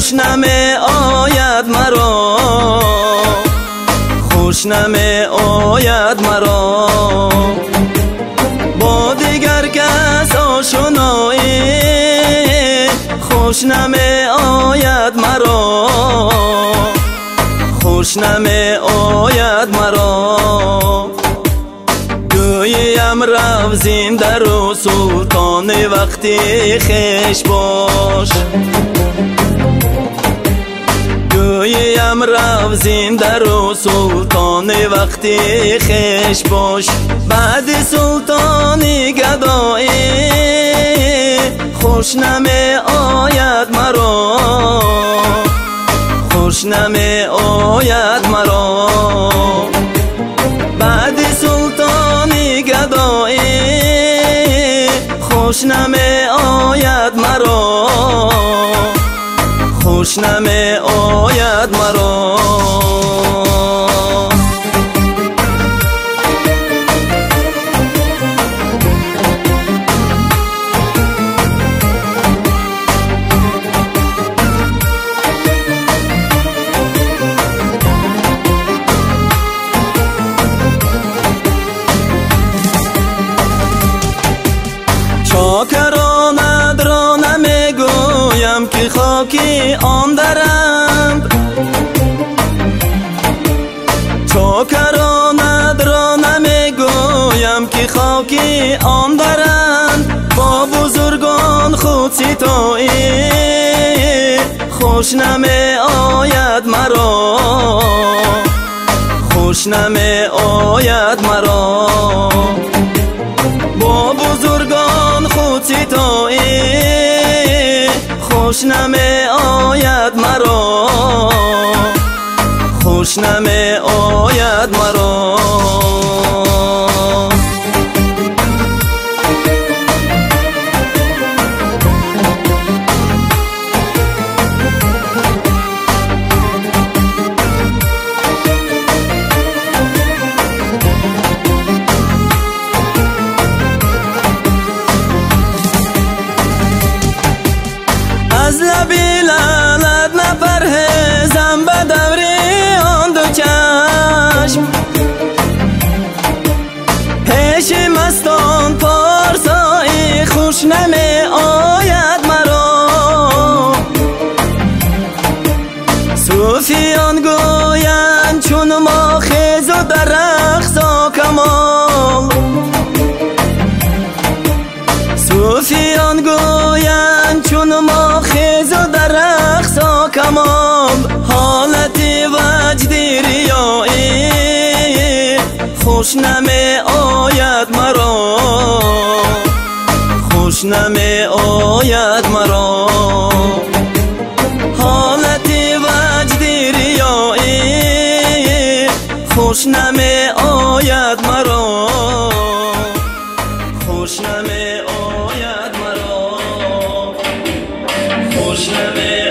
خوش نمی آید مرا، خوش نمی آید مرا. با دیگر کس آشنایی خوش نمی آید مرا، خوش نمی آید مرا. گویم روزین در و سلطان وقتی خوش باش، گویم روزین در و سلطان وقتی خوش باش. بعد سلطانی گدایی خوش نمی آید مرا، خوش نمی آید مرا. بعد سلطانی گدایی خوش نمی آید مرا، خوش نمی آید مرا. چاکرانت را نمیگویم که خاکی آن درند، چاکرانت را نمیگویم که خاکی آن درند. با بزرگان خود ستایی خوش نمی آید مرا، خوش نمی آید مرا. با بزرگان خود ستایی خوش نمی آید مرا، خوش نمی آید مرا. از لبی لعنت نپرهیزم به دوری آن دو چشم، پیش مستان پارسایی خوش نمی آید مرا. صوفیان گویند چون ما خیز و در رقص و کمال، صوفیان گویند چون ما خیز و در رقص و کمال. حالت وجدی ریایی خوش نمی آید مرا، خوش نمی آید مرا. حالت وجدی ریایی خوش نمی آید مرا، خوش نمی آید مرا، خوش نمی